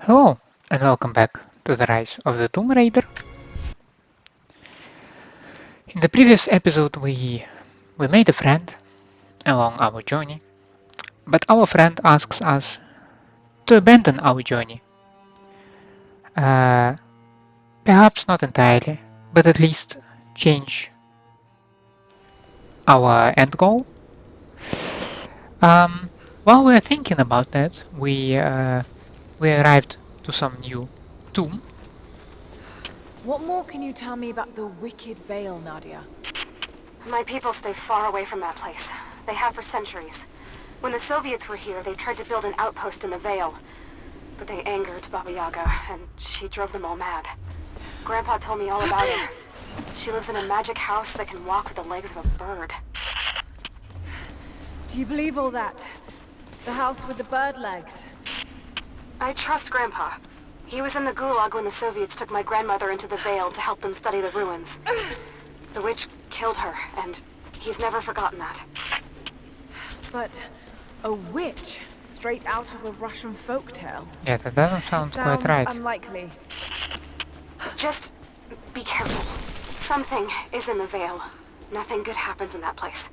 Hello, and welcome back to the Rise of the Tomb Raider. In the previous episode we made a friend along our journey, but our friend asks us to abandon our journey. Uh, Perhaps not entirely, but at least change our end goal. Um, while we were thinking about that, we arrived to some new tomb. What more can you tell me about the Wicked Veil, Nadia? My people stay far away from that place. They have for centuries. When the Soviets were here, they tried to build an outpost in the Vale. But they angered Baba Yaga, and she drove them all mad. Grandpa told me all about her. She lives in a magic house that can walk with the legs of a bird. Do you believe all that? The house with the bird legs? I trust Grandpa. He was in the Gulag when the Soviets took my grandmother into the Vale to help them study the ruins. The witch killed her, and he's never forgotten that. But a witch? Straight out of a Russian folktale? Yeah, that doesn't sound quite Sounds right. unlikely. Just be careful. Something is in the Vale. Nothing good happens in that place.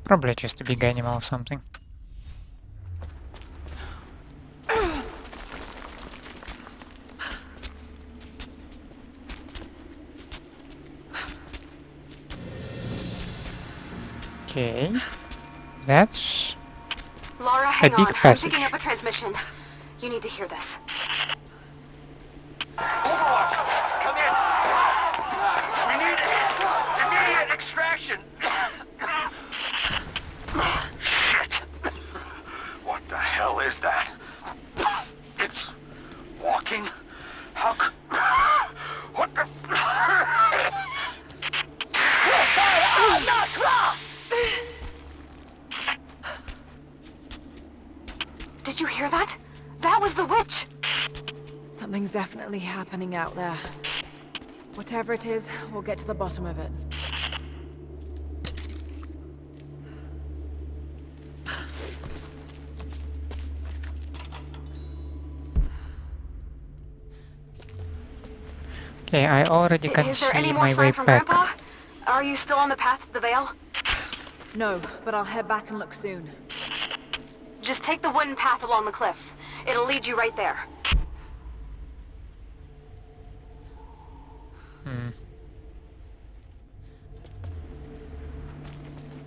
Probably just a big animal or something. Okay, that's Lara, hang big on. passage. I'm picking up a transmission. You need to hear this. Overwatch, come in. We need immediate extraction. Shit. What the hell is that? It's walking? How what the Did you hear that? That was the witch! Something's definitely happening out there. Whatever it is, we'll get to the bottom of it. Okay, I already can Is there see any more my way sign from back. Grandpa? Are you still on the path to the Vale? No, but I'll head back and look soon. Just take the wooden path along the cliff. It'll lead you right there.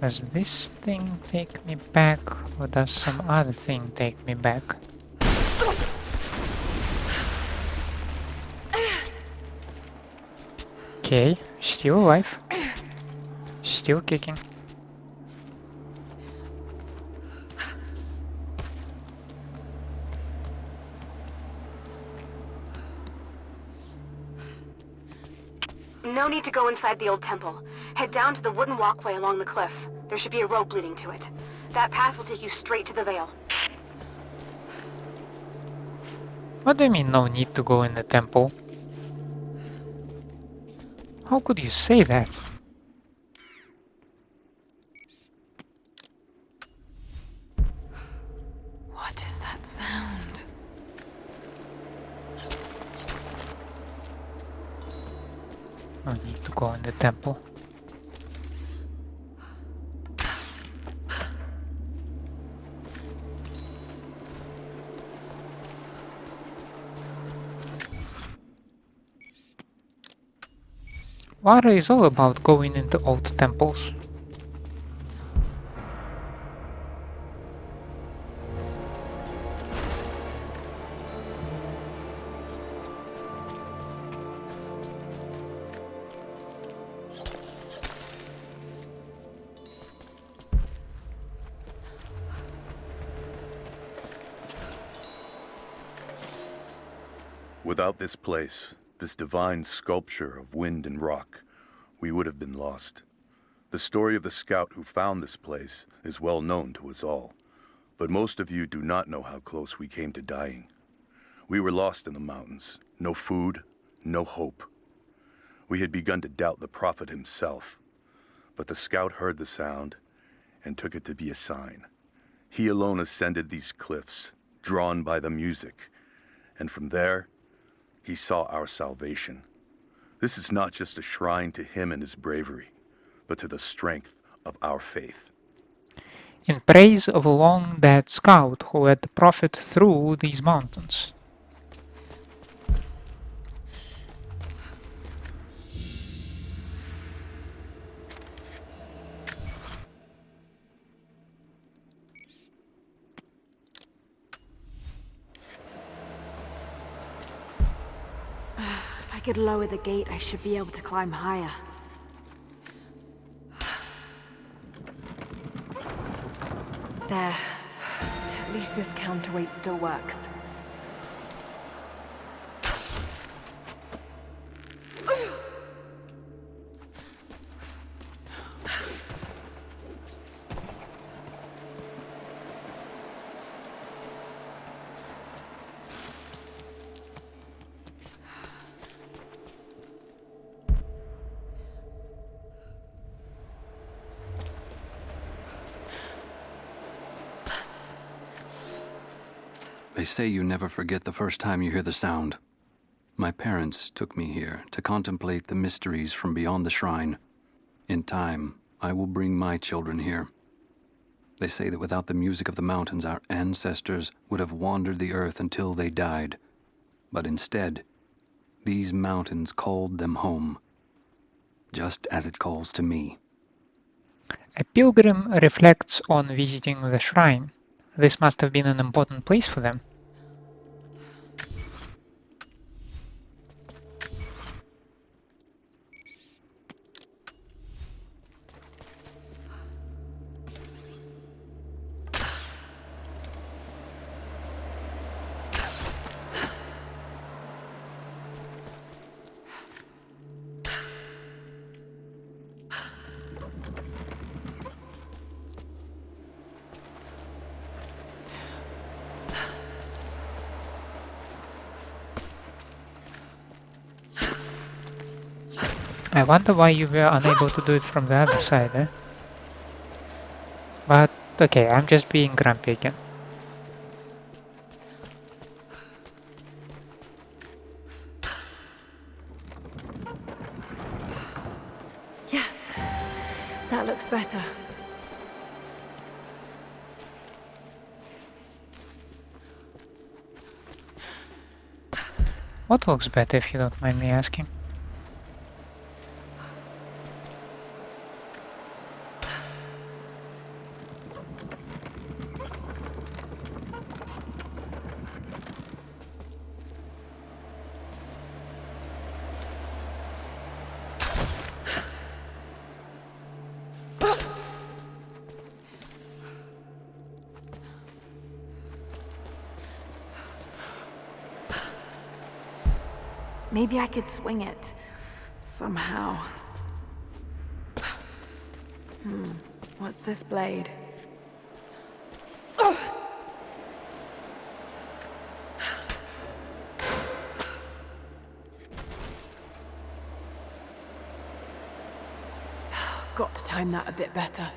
Does this thing take me back, or does some other thing take me back? Okay, still alive. Still kicking. No need to go inside the old temple. Head down to the wooden walkway along the cliff. There should be a rope leading to it. That path will take you straight to the Vale. What do you mean no need to go in the temple? How could you say that? What is that sound? No need to go in the temple. Lara is all about going into old temples. Without this place, this divine sculpture of wind and rock, we would have been lost. The story of the scout who found this place is well known to us all, but most of you do not know how close we came to dying. We were lost in the mountains, no food, no hope. We had begun to doubt the prophet himself, but the scout heard the sound and took it to be a sign. He alone ascended these cliffs, drawn by the music, and from there, he saw our salvation. This is not just a shrine to him and his bravery, but to the strength of our faith. In praise of a long-dead scout who led the Prophet through these mountains. If I could lower the gate, I should be able to climb higher. There. At least this counterweight still works. They say you never forget the first time you hear the sound. My parents took me here to contemplate the mysteries from beyond the shrine. In time, I will bring my children here. They say that without the music of the mountains, our ancestors would have wandered the earth until they died. But instead, these mountains called them home, just as it calls to me. A pilgrim reflects on visiting the shrine. This must have been an important place for them. I wonder why you were unable to do it from the other side, eh? But okay, I'm just being grumpy again. Yes, that looks better. What looks better, if you don't mind me asking? Maybe I could swing it. Somehow. What's this blade? Got to time that a bit better.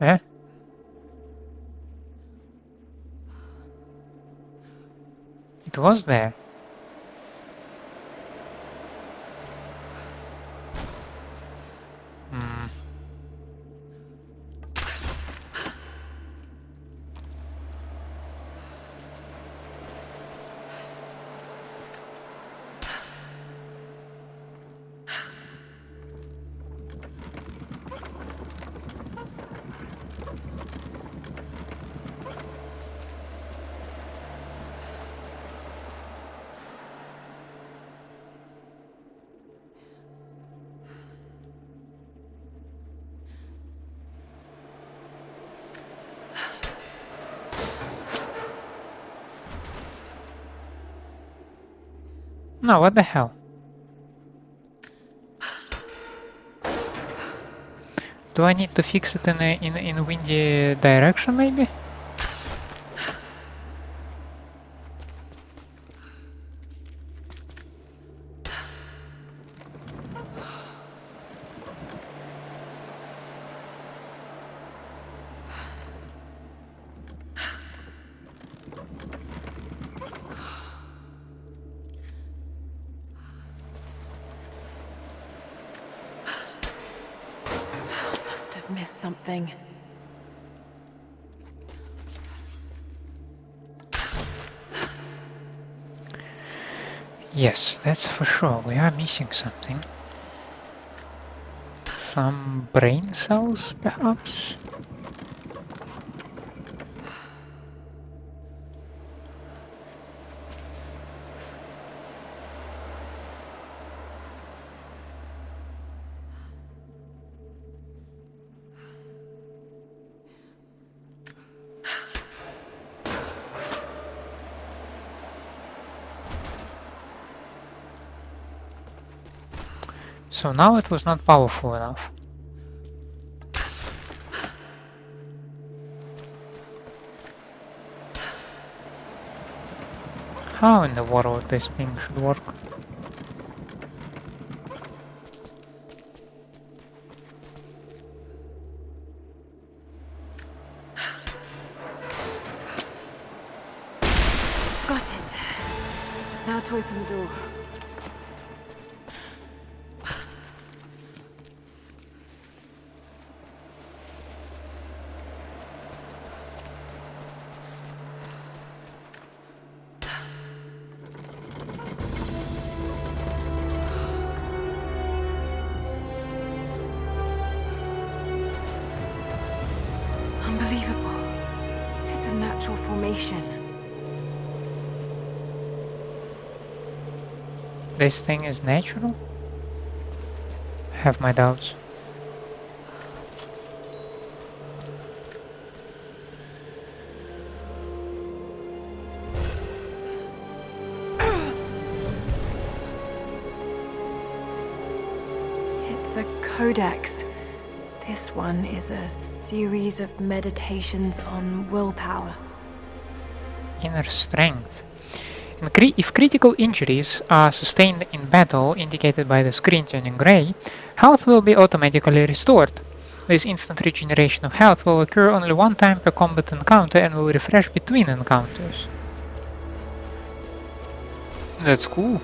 Eh? It was there. Hmm. No, what the hell? Do I need to fix it in a windy direction, maybe? Must have missed something. Yes, that's for sure. We are missing something. Some brain cells, perhaps? So now it was not powerful enough. How in the world this thing should work? Got it. Now to open the door. Unbelievable. It's a natural formation. This thing is natural? Have my doubts. It's a codex. This one is a series of meditations on willpower. Inner strength. If critical injuries are sustained in battle, indicated by the screen turning gray, health will be automatically restored. This instant regeneration of health will occur only one time per combat encounter and will refresh between encounters. That's cool.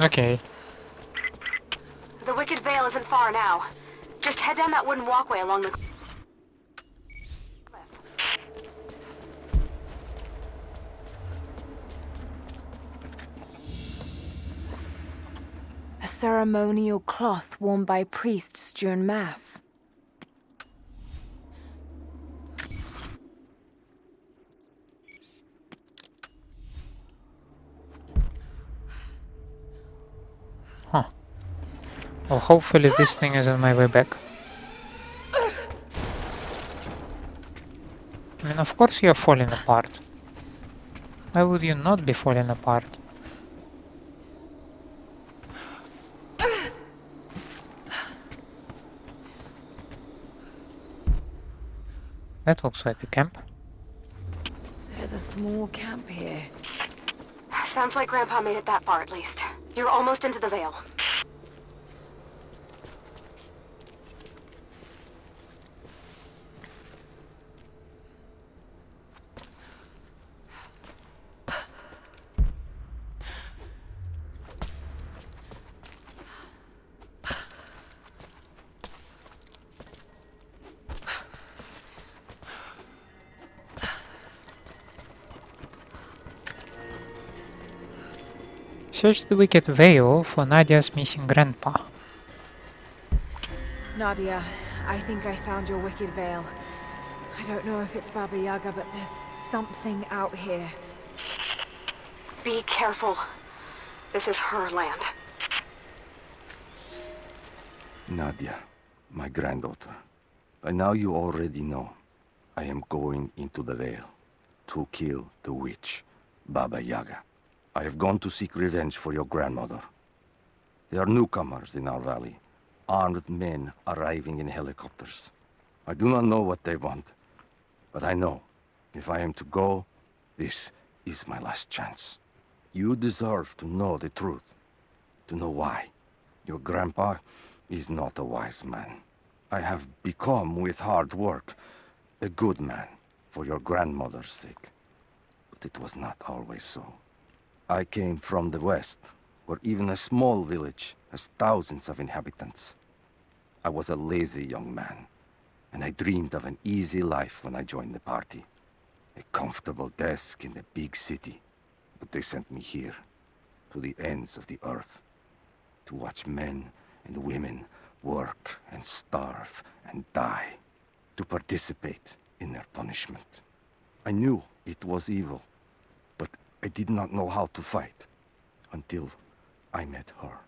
Okay. The Wicked Veil isn't far now. Just head down that wooden walkway along the cliff. A ceremonial cloth worn by priests during Mass. Huh. Well, hopefully this thing is on my way back. I mean, of course you're falling apart. Why would you not be falling apart? That looks like a camp. There's a small camp here. Sounds like Grandpa made it that far at least. You're almost into the Veil. Search the Wicked Veil for Nadia's missing grandpa. Nadia, I think I found your Wicked Veil. I don't know if it's Baba Yaga, but there's something out here. Be careful. This is her land. Nadia, my granddaughter. By now you already know. I am going into the Vale to kill the witch, Baba Yaga. I have gone to seek revenge for your grandmother. There are newcomers in our valley, armed men arriving in helicopters. I do not know what they want, but I know if I am to go, this is my last chance. You deserve to know the truth, to know why. Your grandpa is not a wise man. I have become, with hard work, a good man for your grandmother's sake. But it was not always so. I came from the west, where even a small village has thousands of inhabitants. I was a lazy young man, and I dreamed of an easy life when I joined the party. A comfortable desk in the big city. But they sent me here, to the ends of the earth, to watch men and women work and starve and die, to participate in their punishment. I knew it was evil, but I did not know how to fight until I met her.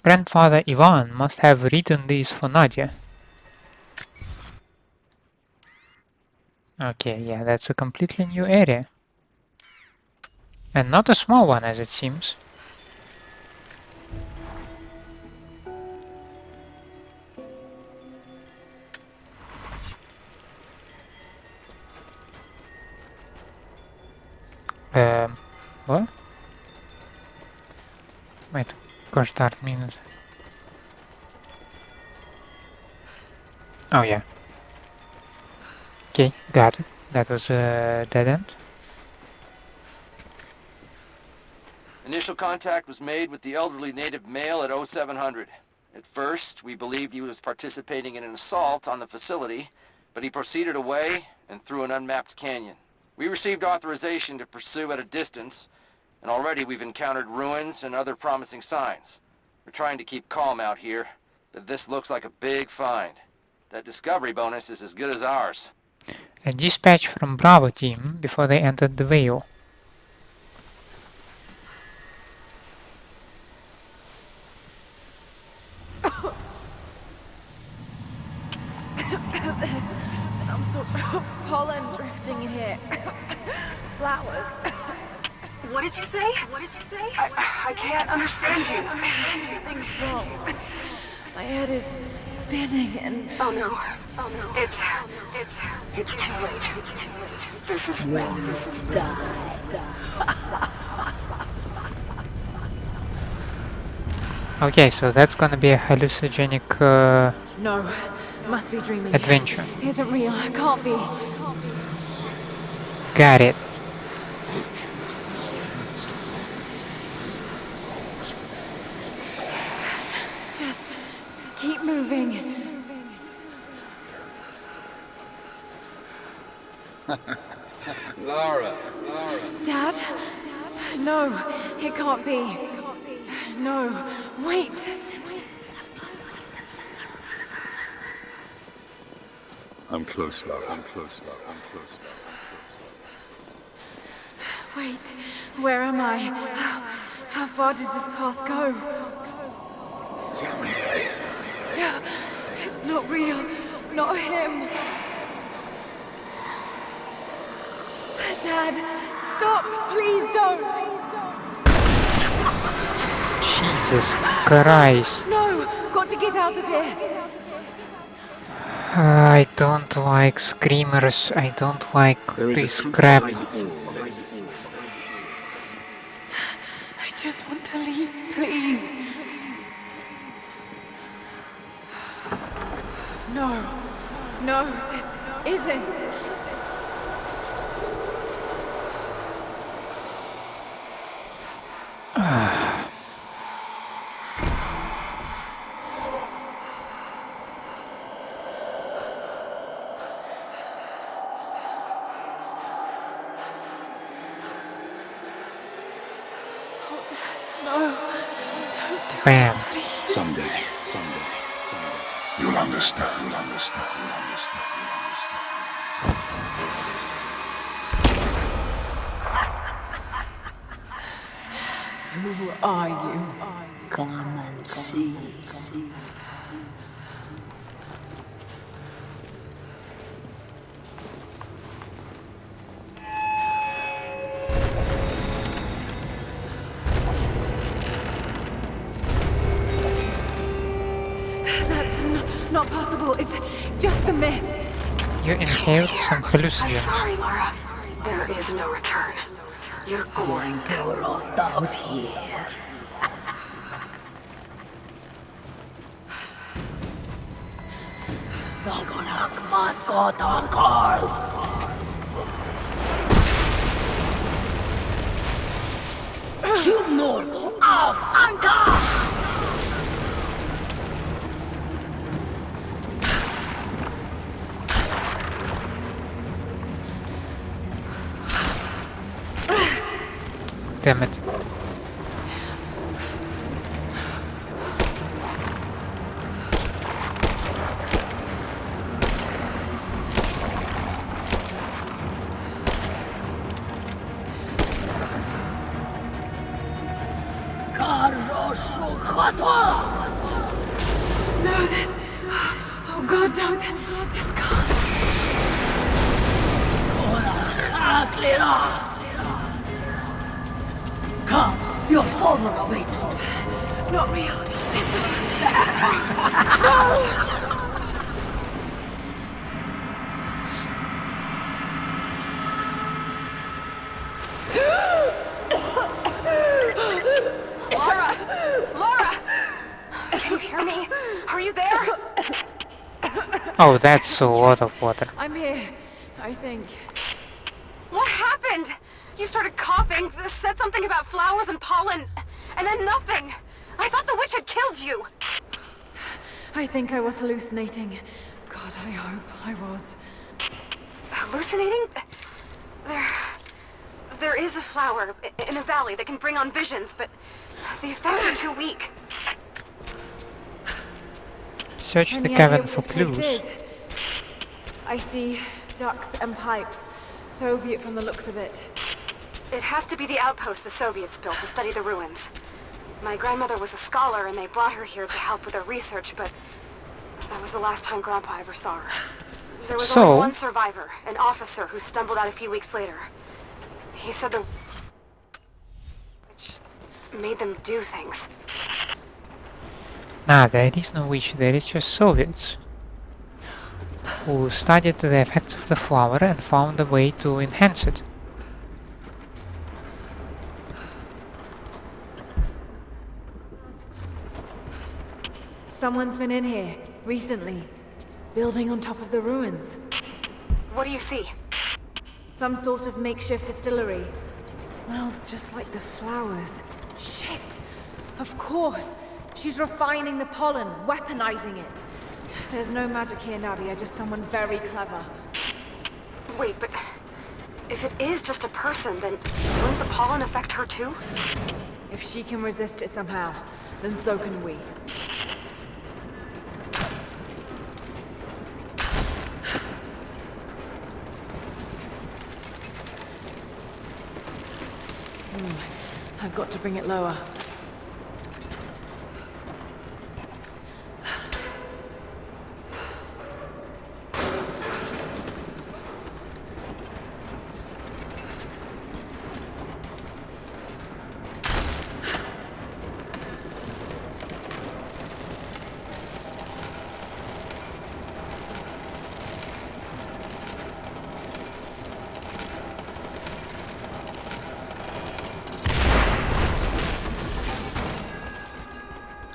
Grandfather Ivan must have written these for Nadia. Okay, yeah, that's a completely new area. And not a small one, as it seems. What? Wait, gosh darn minute. Oh yeah. Okay, got it. That was a dead end. Initial contact was made with the elderly native male at 0700. At first, we believed he was participating in an assault on the facility, but he proceeded away and through an unmapped canyon. We received authorization to pursue at a distance, and already we've encountered ruins and other promising signs. We're trying to keep calm out here, but this looks like a big find. That discovery bonus is as good as ours. A dispatch from Bravo team before they entered the Vale. There's some sort of pollen drifting in here. Flowers. What did you say? What did you say? I can't understand you. Something's wrong. My head is spinning and... Oh no. Oh no. It's too late. This is when you die. Okay, so that's gonna be a hallucinogenic No, must be dreaming. adventure. Isn't real, can't be. Got it. Just keep moving. Lara. Dad? No, it can't be. No, wait. I'm close, Lara. Wait, where am I? How far does this path go? It's not real. Not him. Dad, stop. Please don't. Jesus Christ. No, got to get out of here. I don't like screamers. I don't like this crap. I just want to leave, please. No, this isn't. Oh, Dad, no. Don't do Bam. it, please. Someday. You'll understand. Who are you? Come and see. That's not possible. It's just a myth. You inhaled some I'm hallucinogens. sorry, Lara. There is no return. You're going To rot out here. Dagonak matko tankar. Sjumnord af anka. Damn it. Karoshu khatwa. No, this. Oh God, don't. This can't. Ora haklira. Come, your father awaits. Not real. Lara! Lara! Can you hear me? Are you there? Oh, that's a lot of water. I'm here, I think. What happened? You started coughing, said something about flowers and pollen, and then nothing. I thought the witch had killed you. I think I was hallucinating. God, I hope I was. Hallucinating? There is a flower in a valley that can bring on visions, but the effects are too weak. Search the Any cavern idea for what this place clues. is? I see ducts and pipes. Soviet from the looks of it. It has to be the outpost the Soviets built to study the ruins. My grandmother was a scholar and they brought her here to help with her research, but that was the last time Grandpa ever saw her. There was So- only one survivor, an officer who stumbled out a few weeks later. He said the witch made them do things. Nah, there is no witch, there is just Soviets who studied the effects of the flower and found a way to enhance it. Someone's been in here, recently. Building on top of the ruins. What do you see? Some sort of makeshift distillery. Smells just like the flowers. Shit! Of course! She's refining the pollen, weaponizing it. There's no magic here, Nadia, just someone very clever. Wait, but if it is just a person, then won't the pollen affect her too? If she can resist it somehow, then so can we. I've got to bring it lower.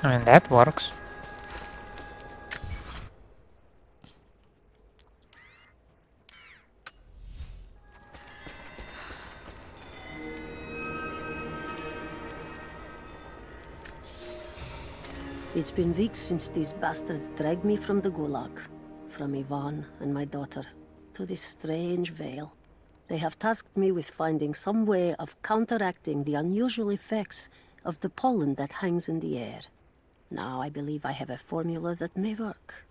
I mean, that works. It's been weeks since these bastards dragged me from the Gulag, from Ivan and my daughter, to this strange vale. They have tasked me with finding some way of counteracting the unusual effects of the pollen that hangs in the air. Now I believe I have a formula that may work.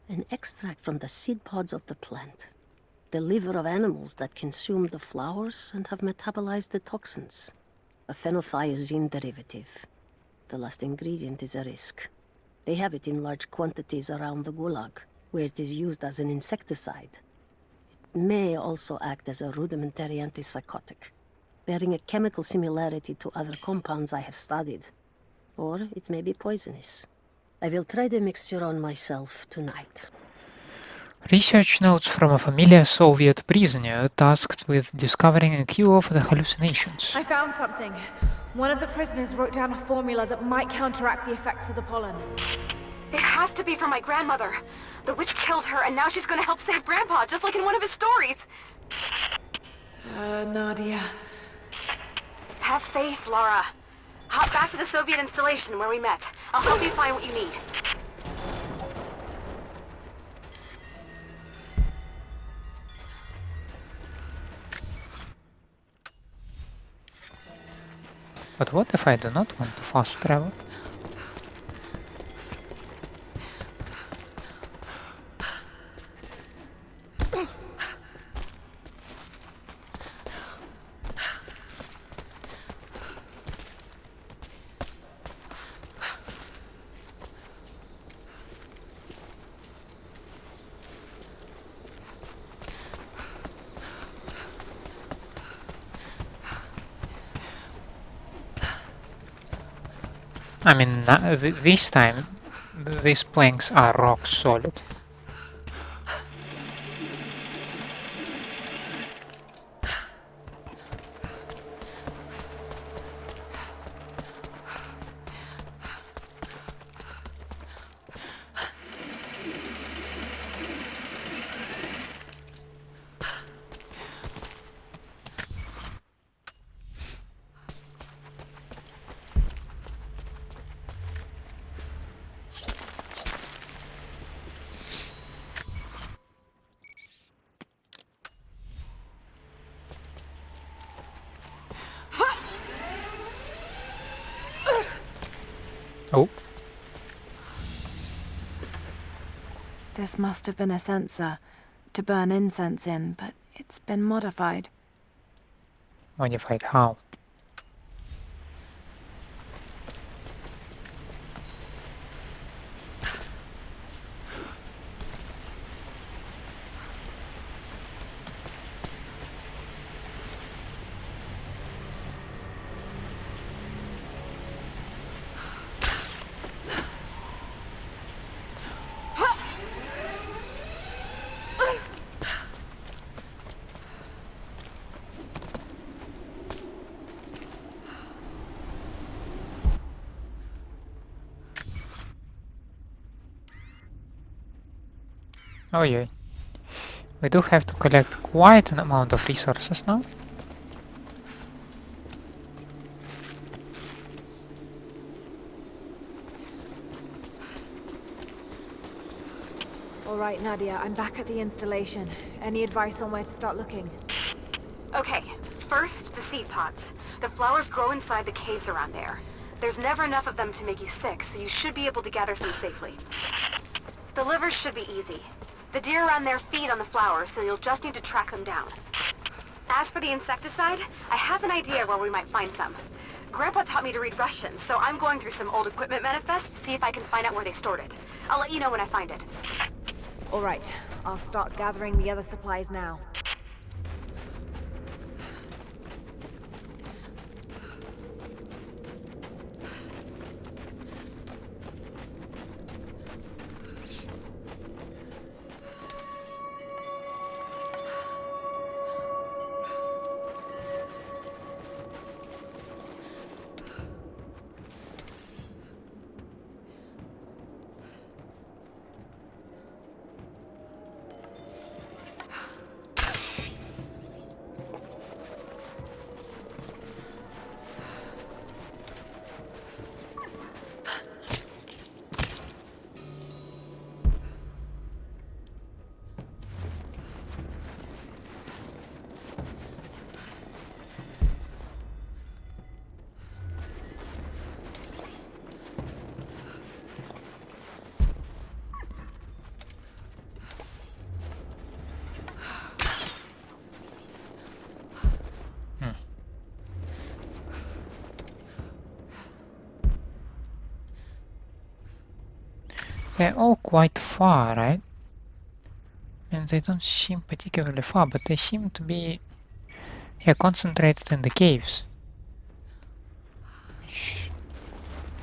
An extract from the seed pods of the plant. The liver of animals that consume the flowers and have metabolized the toxins. a phenothiazine derivative. The last ingredient is a risk. They have it in large quantities around the Gulag, where it is used as an insecticide. It may also act as a rudimentary antipsychotic, bearing a chemical similarity to other compounds I have studied. Or it may be poisonous. I will try the mixture on myself tonight. Research notes from a familiar Soviet prisoner tasked with discovering a cure for the hallucinations. I found something. One of the prisoners wrote down a formula that might counteract the effects of the pollen. It has to be from my grandmother. The witch killed her, and now she's gonna help save Grandpa, just like in one of his stories. Nadia. Have faith, Lara. Hop back to the Soviet installation where we met. I'll help you find what you need. But what if I do not want to fast travel? I mean, this time, these planks are rock solid. Oh. This must have been a censer to burn incense in, but it's been modified. Modified how? Oh yeah. We do have to collect quite an amount of resources now. All right, Nadia, I'm back at the installation. Any advice on where to start looking? Okay, first, the seed pods. The flowers grow inside the caves around there. There's never enough of them to make you sick, so you should be able to gather some safely. The livers should be easy. The deer around there feed on the flowers, so you'll just need to track them down. As for the insecticide, I have an idea where we might find some. Grandpa taught me to read Russian, so I'm going through some old equipment manifests to see if I can find out where they stored it. I'll let you know when I find it. All right, I'll start gathering the other supplies now. They're all quite far, right? And they don't seem particularly far, but they seem to be concentrated in the caves. Which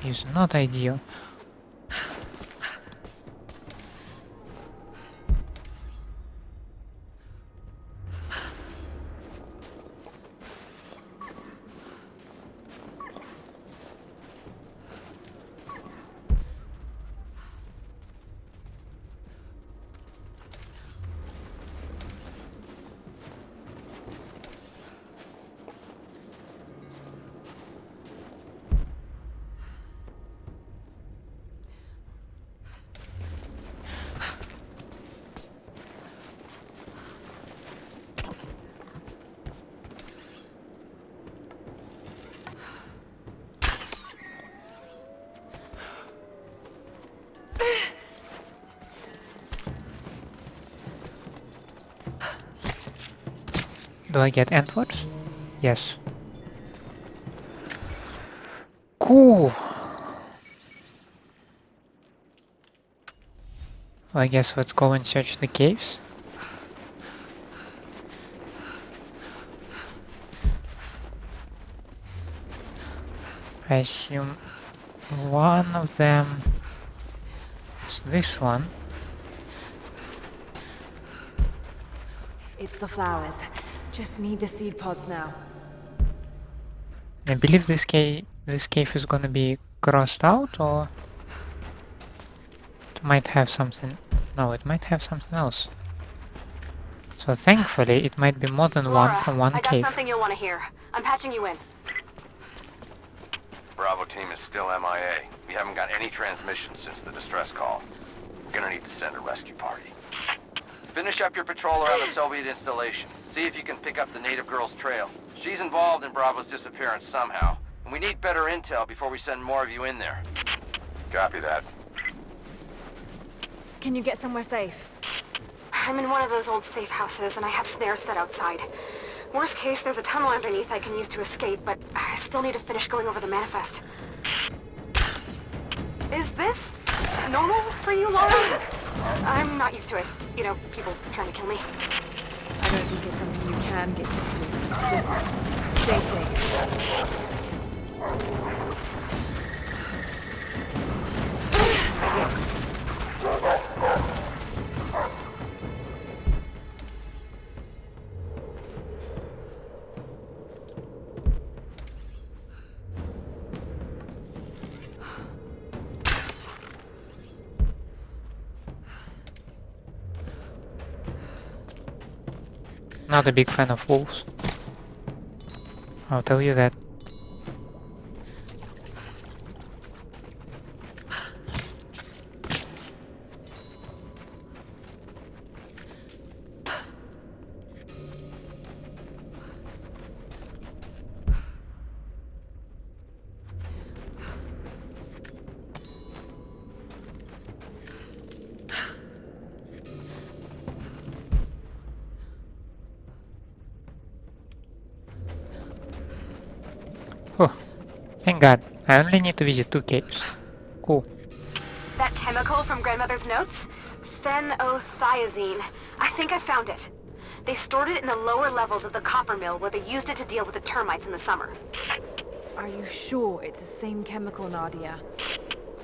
is not ideal. Do I get antlers? Yes. Cool. I guess let's go and search the caves. I assume one of them is this one. It's the flowers. Just need the seed pods now. I believe this cave is gonna be crossed out, or it might have something. No, it might have something else. So thankfully, it might be more than Lara, one from one I got cave. something you'll want to hear. I'm patching you in. Bravo team is still MIA. We haven't got any transmissions since the distress call. We're gonna need to send a rescue party. Finish up your patrol around the Soviet installation. See if you can pick up the native girl's trail. She's involved in Bravo's disappearance somehow, and we need better intel before we send more of you in there. Copy that. Can you get somewhere safe? I'm in one of those old safe houses, and I have snares set outside. Worst case, there's a tunnel underneath I can use to escape, but I still need to finish going over the manifest. Is this normal for you, Lara? I'm not used to it. You know, people trying to kill me. I don't think it's something you can get used to. Just stay safe. Not a big fan of wolves. I'll tell you that. Oh, thank God. I only need to visit 2 caves. Cool. That chemical from Grandmother's notes? Phenothiazine. I think I found it. They stored it in the lower levels of the copper mill where they used it to deal with the termites in the summer. Are you sure it's the same chemical, Nadia?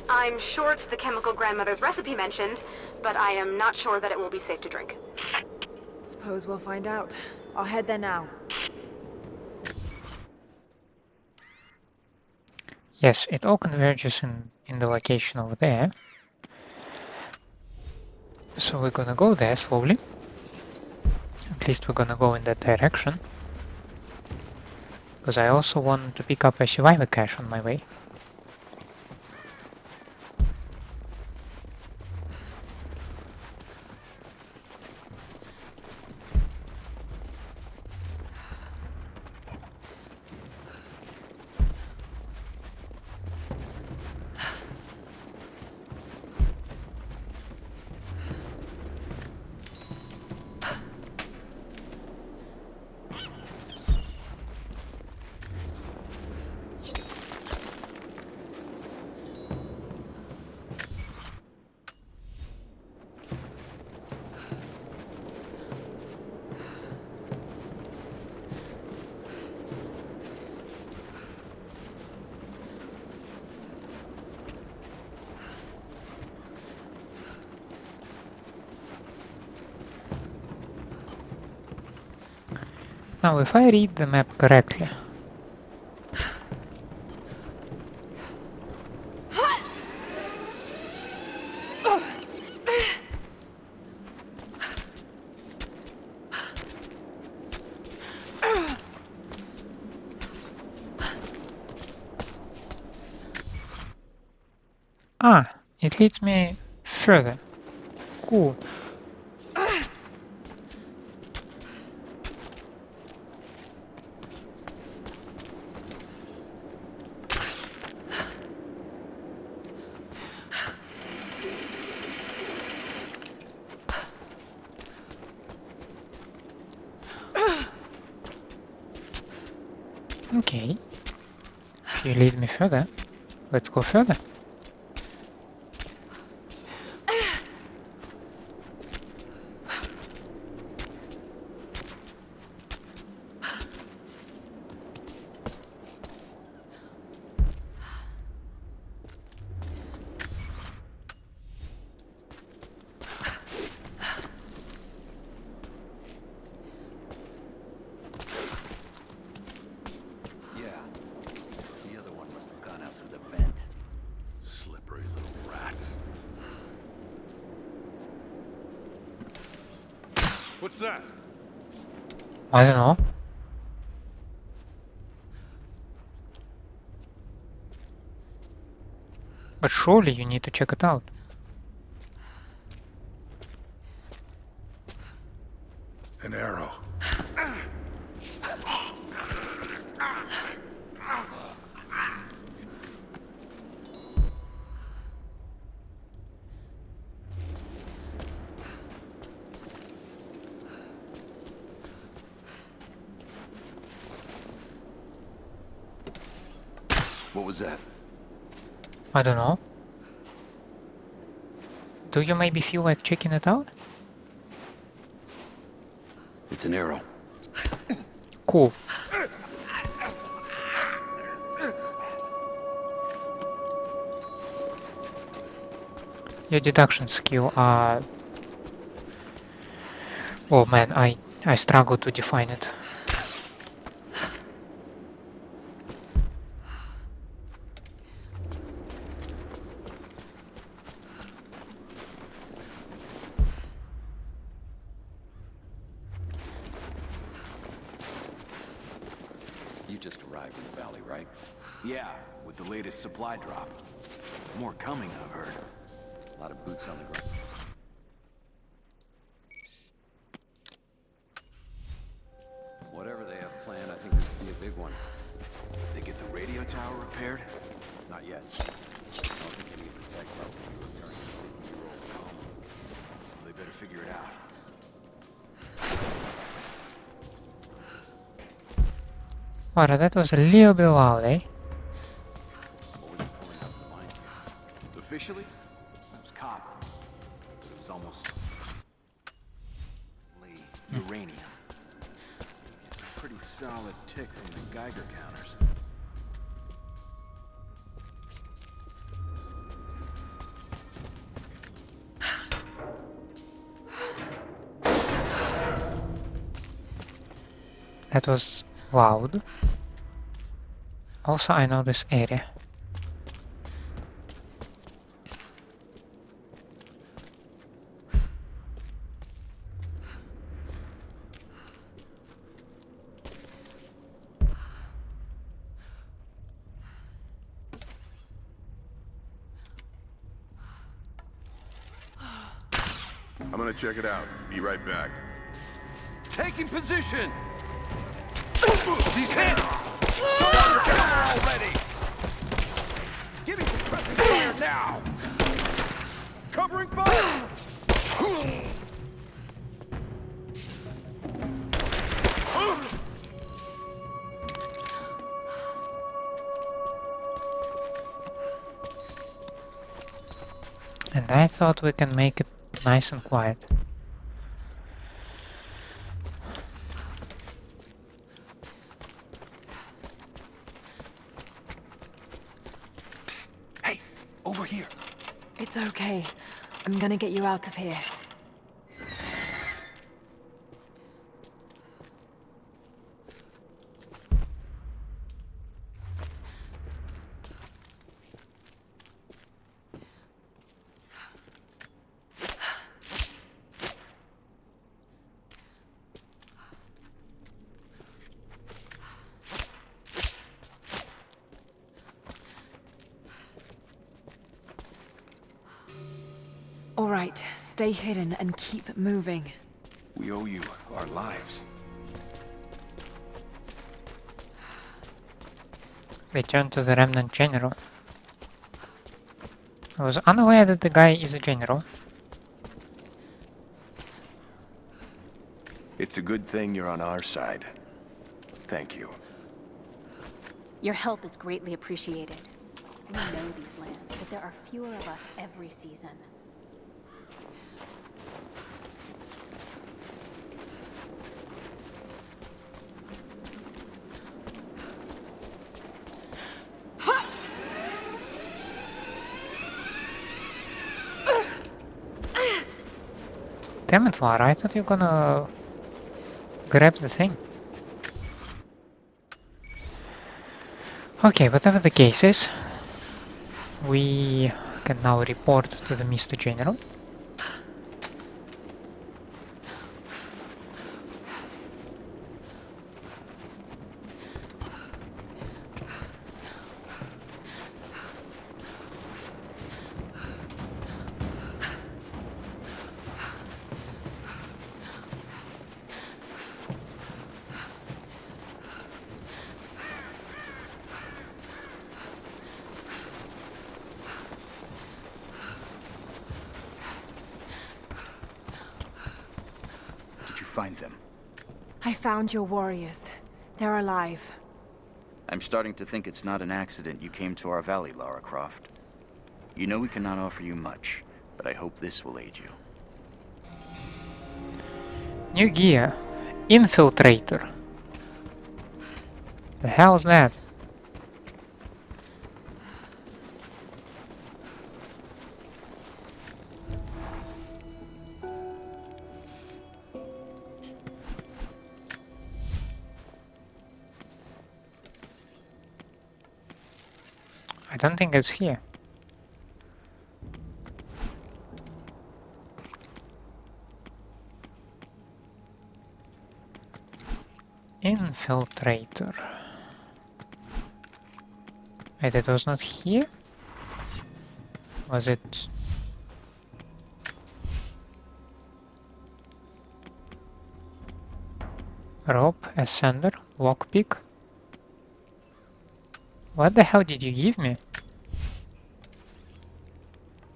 I'm sure it's the chemical Grandmother's recipe mentioned, but I am not sure that it will be safe to drink. Suppose we'll find out. I'll head there now. Yes, it all converges in the location over there. So we're gonna go there slowly. At least we're gonna go in that direction. Because I also want to pick up a survivor cache on my way. Now, if I read the map correctly... Ah, it leads me further. Cool. Okay. If you lead me further, let's go further. What's that? I don't know. But surely you need to check it out. An arrow. What was that? I don't know. Do you maybe feel like checking it out? It's an arrow. Cool. Your deduction skill are... Oh man, I struggle to define it. You just arrived in the valley, right? Yeah, with the latest supply drop. More coming, I've heard. A lot of boots on the ground. Whatever they have planned, I think this could be a big one. They get the radio tower repaired? Not yet. I don't think any of the tech will be returning to the rolls home. Well, they better figure it out. Lara, that was a little bit loud, eh? What was it pulling up the mine? Officially, it was copper. But it was almost... uranium. Pretty solid tick from the Geiger counters. That was loud. Also, I know this area. I'm gonna check it out. Be right back. Taking position! She's hit! Shut down your camera already! Give me some pressing fire now! Covering fire! And I thought we can make it nice and quiet. Hey, over here. It's okay. I'm gonna get you out of here. All right, stay hidden and keep moving. We owe you our lives. Return to the Remnant General. I was unaware that the guy is a general. It's a good thing you're on our side. Thank you. Your help is greatly appreciated. We know these lands, but there are fewer of us every season. Damn it, Lara, I thought you were gonna grab the thing. Okay, whatever the case is, we can now report to the Mr. General. Find them. I found your warriors. They're alive. I'm starting to think it's not an accident you came to our valley, Lara Croft. You know we cannot offer you much, but I hope this will aid you. New gear. Infiltrator. The hell's that? I don't think it's here. Infiltrator. Wait, it was not here? Was it? Rope, ascender, lockpick. What the hell did you give me?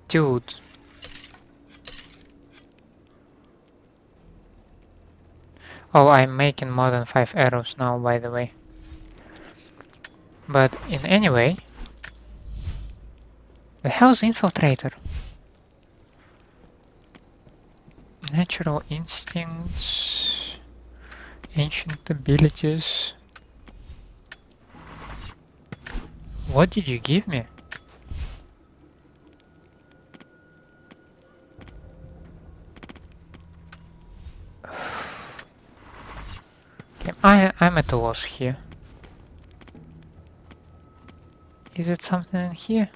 Dude. Oh, I'm making more than 5 arrows now, by the way. But in any way... The hell's Infiltrator? Natural instincts... Ancient abilities... What did you give me? Okay, I'm at a loss here. Is it something in here?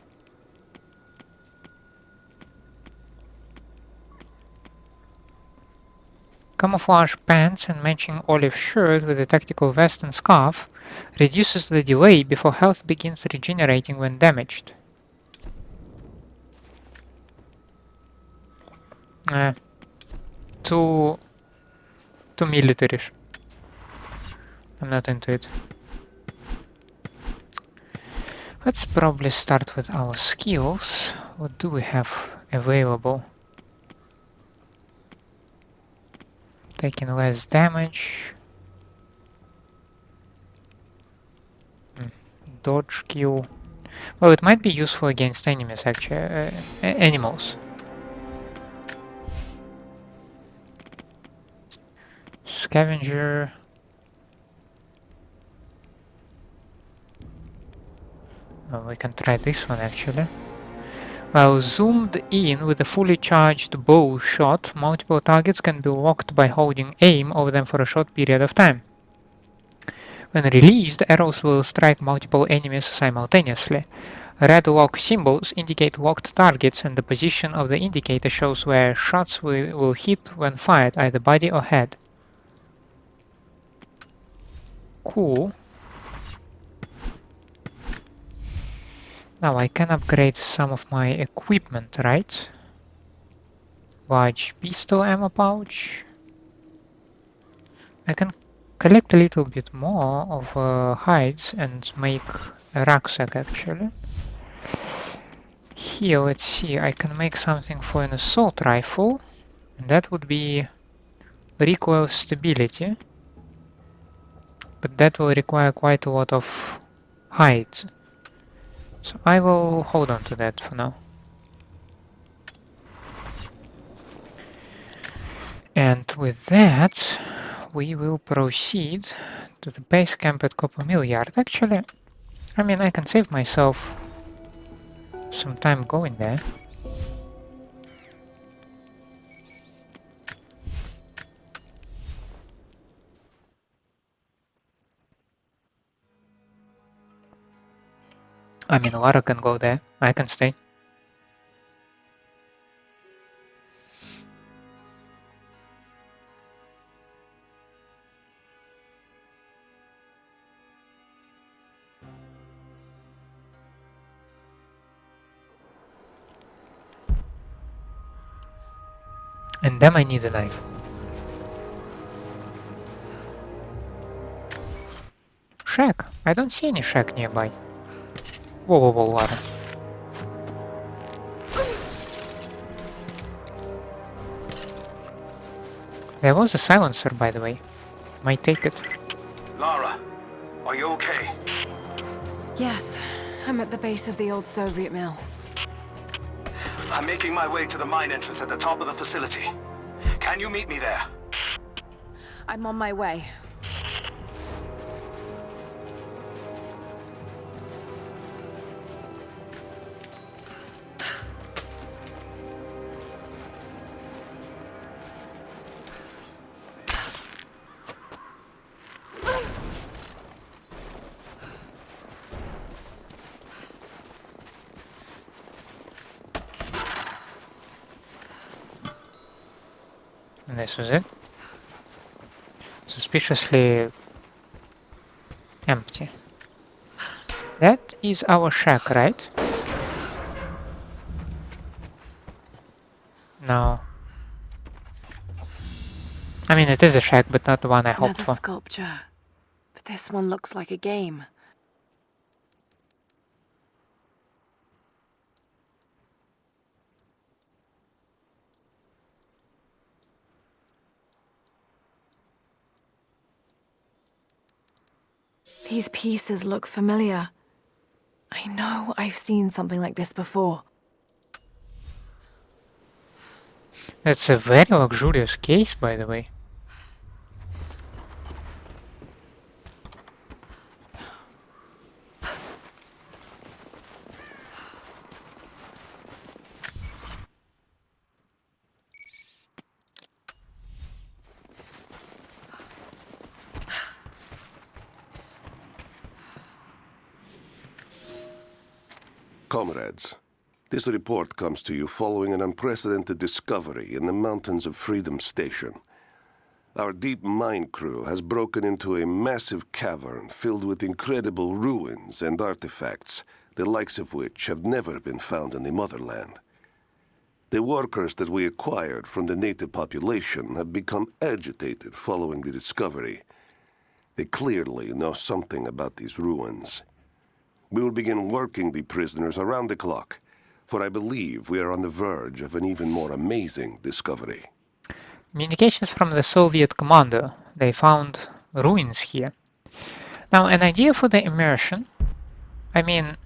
Camouflage pants and matching olive shirt with a tactical vest and scarf reduces the delay before health begins regenerating when damaged. Too military-ish. I'm not into it. Let's probably start with our skills. What do we have available? Taking less damage. Dodge kill. Well, it might be useful against enemies, actually. Animals. Scavenger. Oh, we can try this one actually. While zoomed in with a fully charged bow shot, multiple targets can be locked by holding aim over them for a short period of time. When released, arrows will strike multiple enemies simultaneously. Red lock symbols indicate locked targets, and the position of the indicator shows where shots will hit when fired, either body or head. Cool. Now I can upgrade some of my equipment, right? Large pistol ammo pouch. I can collect a little bit more of hides and make a rucksack actually. Here, let's see, I can make something for an assault rifle, and that would be recoil stability, but that will require quite a lot of hides, so I will hold on to that for now. And with that, we will proceed to the base camp at Copper Mill Yard. Actually, I mean, I can save myself some time going there. I mean, Lara can go there. I can stay. And then I need a knife. Shack. I don't see any shack nearby. Whoa, whoa, whoa, Lara. There was a silencer, by the way. Might take it. Lara, are you okay? Yes, I'm at the base of the old Soviet mill. I'm making my way to the mine entrance at the top of the facility. Can you meet me there? I'm on my way. And this was it. Suspiciously empty. That is our shack, right? No. I mean, it is a shack, but not the one I hoped Another for. sculpture. But this one looks like a game. These pieces look familiar. I know I've seen something like this before. That's a very luxurious case, by the way. Comrades, this report comes to you following an unprecedented discovery in the mountains of Freedom Station. Our deep mine crew has broken into a massive cavern filled with incredible ruins and artifacts, the likes of which have never been found in the motherland. The workers that we acquired from the native population have become agitated following the discovery. They clearly know something about these ruins. We will begin working the prisoners around the clock, for I believe we are on the verge of an even more amazing discovery. Communications from the Soviet commander. They found ruins here. Now, an idea for the immersion. I mean,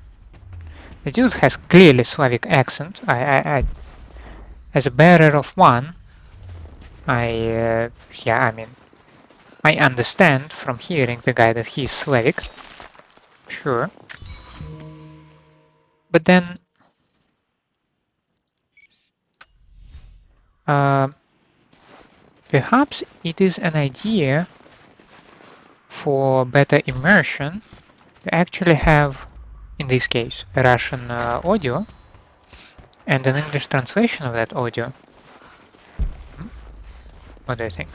the dude has clearly Slavic accent. As a bearer of one, I understand from hearing the guy that he's Slavic. Sure. But then, perhaps it is an idea for better immersion to actually have, in this case, a Russian audio and an English translation of that audio. What do you think?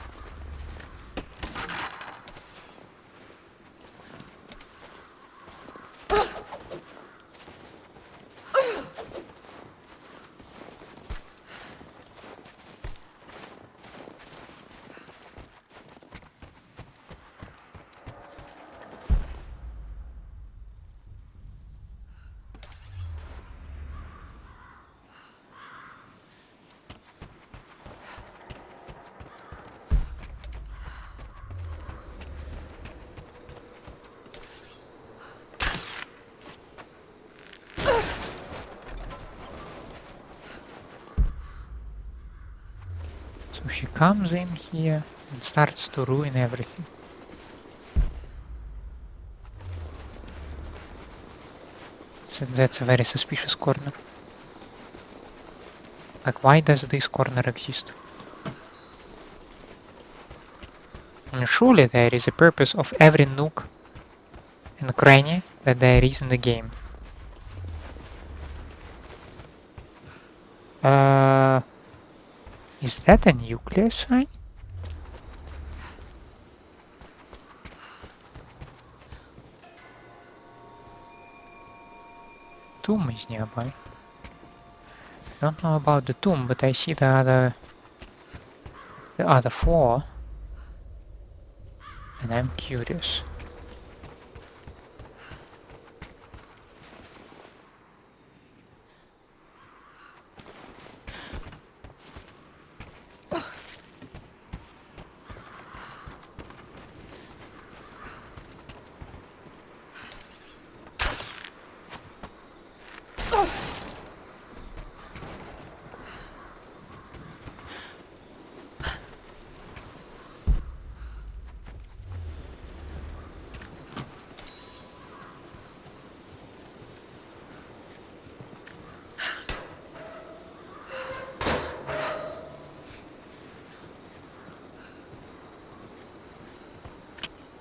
she comes in here and starts to ruin everything. So that's a very suspicious corner. Like, why does this corner exist? And surely there is a purpose of every nook and cranny that there is in the game. Is that a nuclear sign? Tomb is nearby. Don't know about the tomb, but I see the other four, and I'm curious.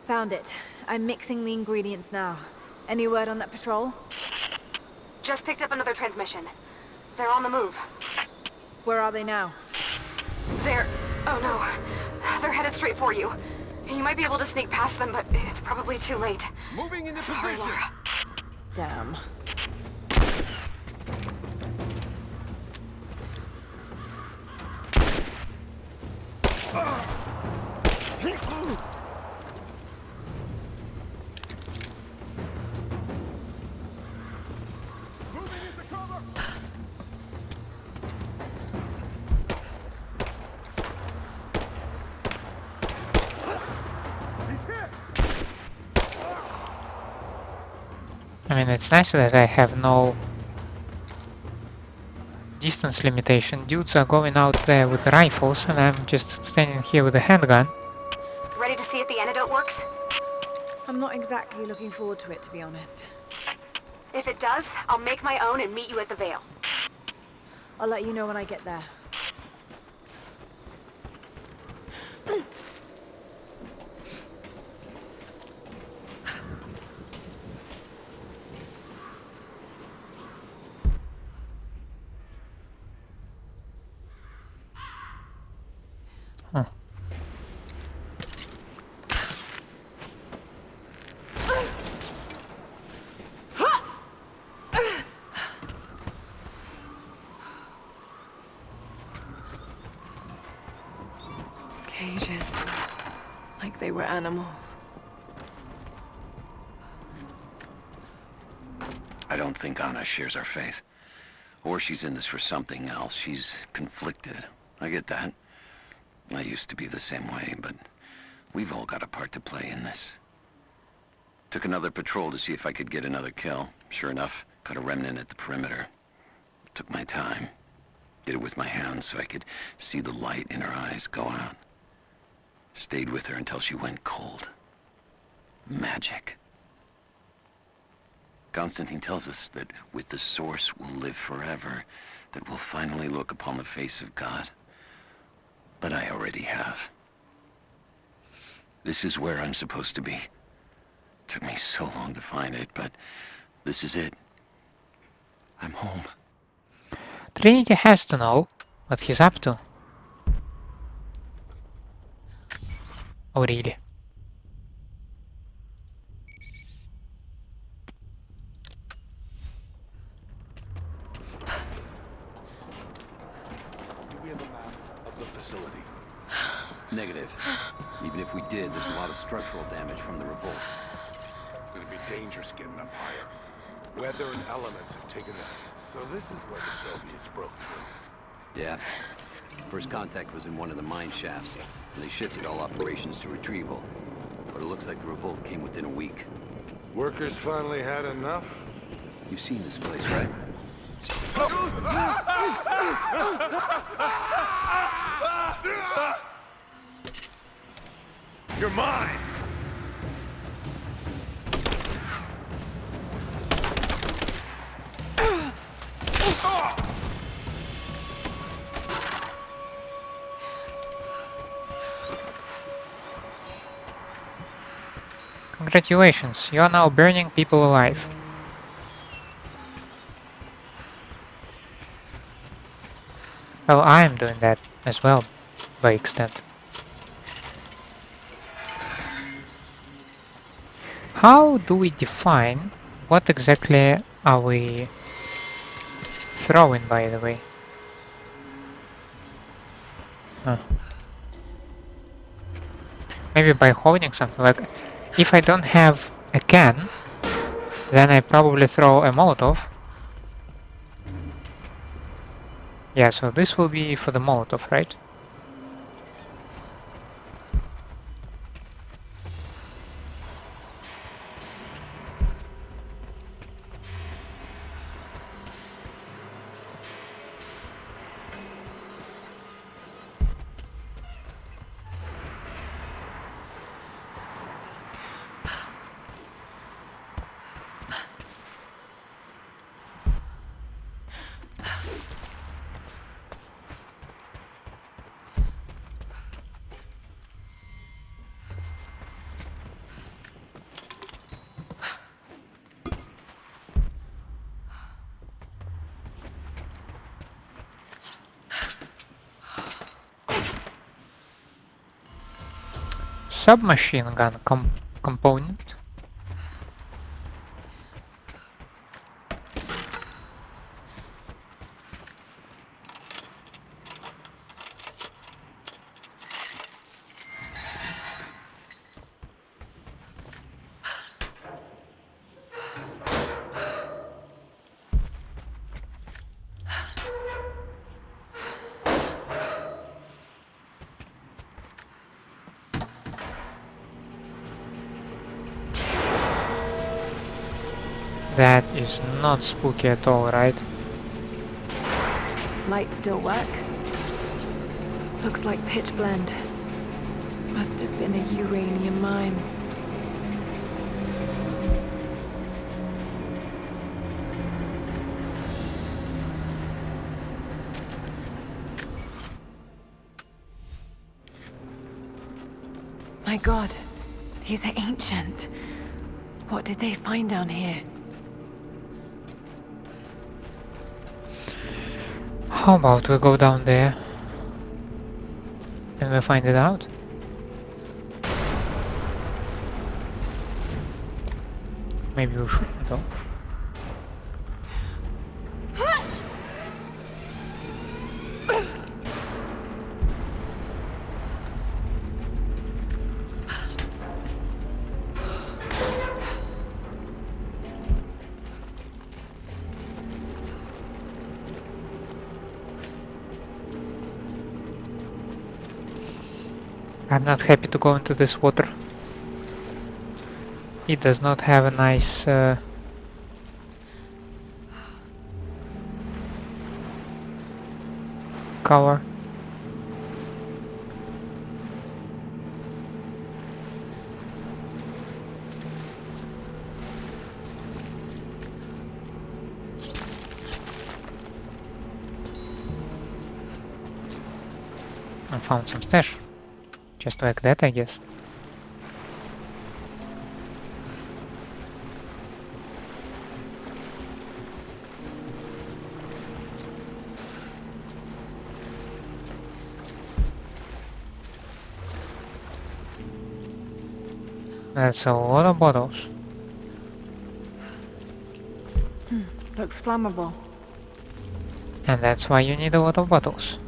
Found it. I'm mixing the ingredients now. Any word on that patrol? Just picked up another transmission. They're on the move. Where are they now? They're... oh no. They're headed straight for you. You might be able to sneak past them, but it's probably too late. Moving into Sorry, position! Lara. Damn. I mean, it's nice that I have no distance limitation. Dudes are going out there with rifles and I'm just standing here with a handgun. Ready to see if the antidote works? I'm not exactly looking forward to it, to be honest. If it does, I'll make my own and meet you at the Vale. I'll let you know when I get there. Huh. Cages. Like they were animals. I don't think Anna shares our faith. Or she's in this for something else. She's conflicted. I get that. I used to be the same way, but we've all got a part to play in this. Took another patrol to see if I could get another kill. Sure enough, caught a remnant at the perimeter. Took my time. Did it with my hands so I could see the light in her eyes go out. Stayed with her until she went cold. Magic. Constantine tells us that with the Source we'll live forever, that we'll finally look upon the face of God. But I already have. This is where I'm supposed to be. Took me so long to find it, but this is it. I'm home. Trinity has to know what he's up to. Oh, really? Do we have a map of the facility? Negative. Even if we did, there's a lot of structural damage from the revolt. It's gonna be dangerous getting up higher. Weather and elements have taken them. So this is where the Soviets broke through. Yeah. First contact was in one of the mine shafts, and they shifted all operations to retrieval. But it looks like the revolt came within a week. Workers finally had enough? You've seen this place, right? You're mine! Congratulations, you are now burning people alive. Well, I am doing that as well, by extent. How do we define what exactly are we throwing, by the way? Huh. Maybe by holding something, like if I don't have a can, then I probably throw a Molotov. Yeah, so this will be for the Molotov, right? Submachine gun component. That is not spooky at all, right? Lights still work. Looks like pitch blende. Must have been a uranium mine. My god, these are ancient. What did they find down here? How about we go down there and we find it out? Maybe we shouldn't though. I'm not happy to go into this water. It does not have a nice color. I found some stash. Just like that, I guess. That's a lot of bottles. Looks flammable. And that's why you need a lot of bottles.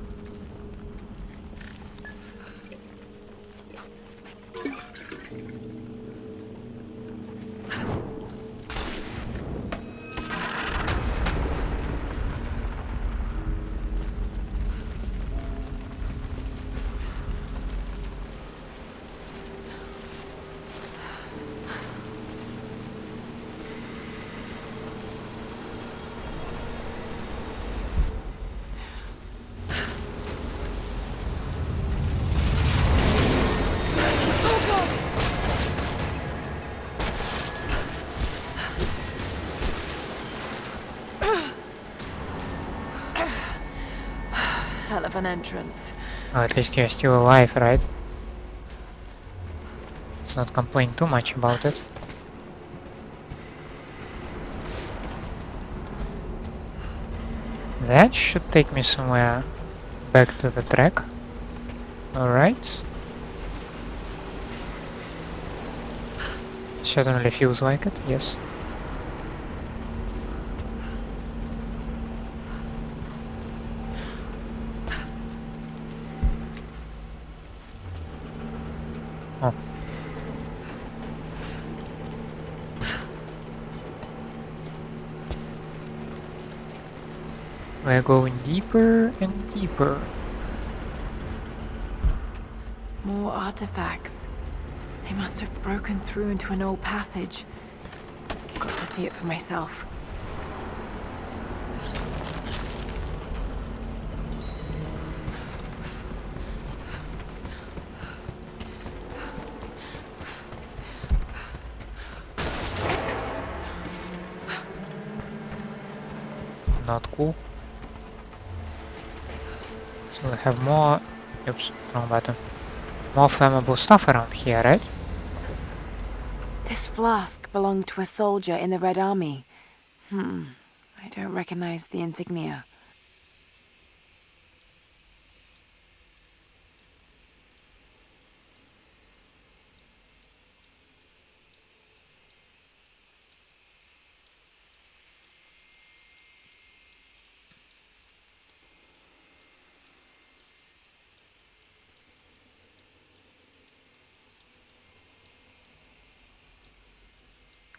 hell of an entrance. Well, at least you're still alive, right? Let's not complain too much about it. That should take me somewhere back to the track. Alright. Certainly feels like it, yes. Oh. We're going deeper and deeper. More artifacts. They must have broken through into an old passage. Got to see it for myself. Not cool. So we have more... Oops, wrong button. More flammable stuff around here, right? This flask belonged to a soldier in the Red Army. I don't recognize the insignia.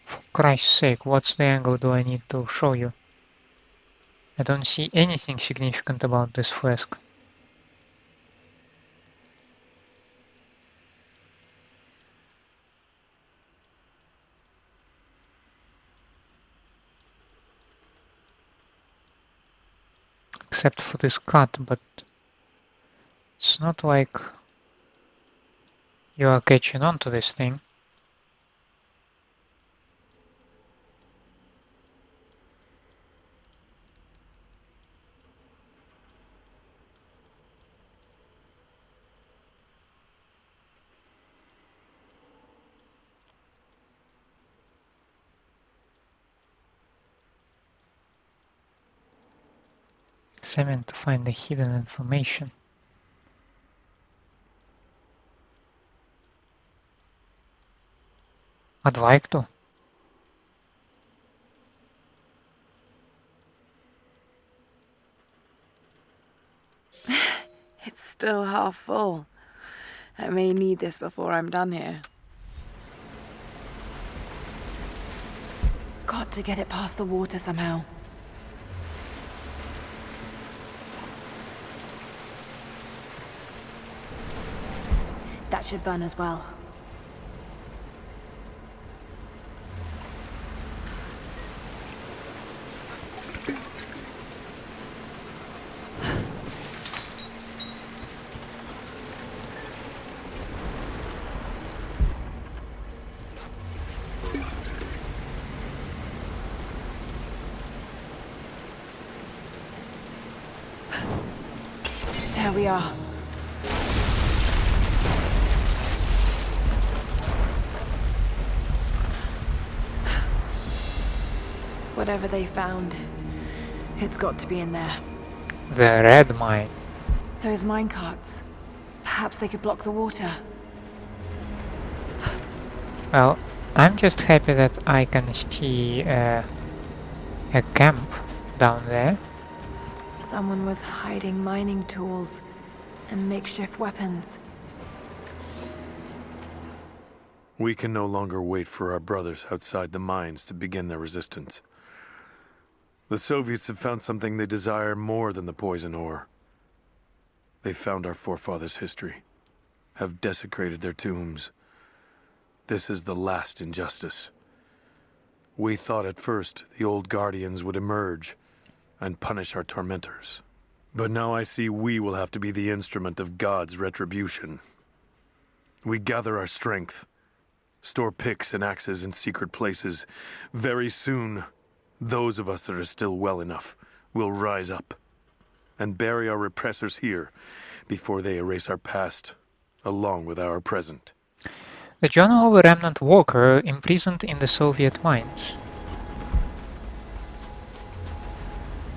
For Christ's sake, what's the angle do I need to show you? I don't see anything significant about this flask. Except for this cut, but it's not like you are catching on to this thing. Examine to find the hidden information. I'd like to. It's still half full. I may need this before I'm done here. Got to get it past the water somehow. That should burn as well. There we are. Whatever they found, it's got to be in there. The red mine. Those minecarts. Perhaps they could block the water. Well, I'm just happy that I can see a camp down there. Someone was hiding mining tools and makeshift weapons. We can no longer wait for our brothers outside the mines to begin their resistance. The Soviets have found something they desire more than the poison ore. They found our forefathers' history, have desecrated their tombs. This is the last injustice. We thought at first the old guardians would emerge and punish our tormentors. But now I see we will have to be the instrument of God's retribution. We gather our strength, store picks and axes in secret places. Very soon, those of us that are still well enough will rise up and bury our repressors here before they erase our past, along with our present. The journal of a remnant worker imprisoned in the Soviet mines.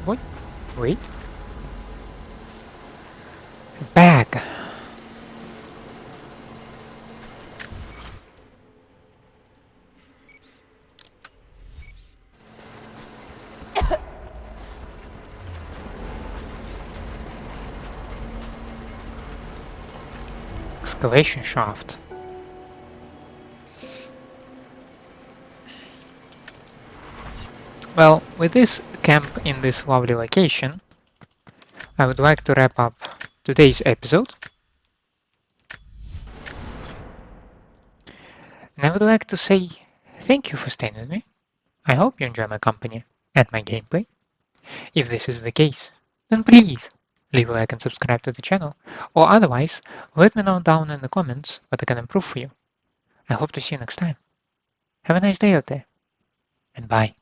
What? Wait. Bag. Excavation shaft. Well, with this camp in this lovely location, I would like to wrap up today's episode. And I would like to say thank you for staying with me. I hope you enjoy my company and my gameplay. If this is the case, then please leave a like and subscribe to the channel, or otherwise let me know down in the comments what I can improve for you. I hope to see you next time. Have a nice day out there, and bye.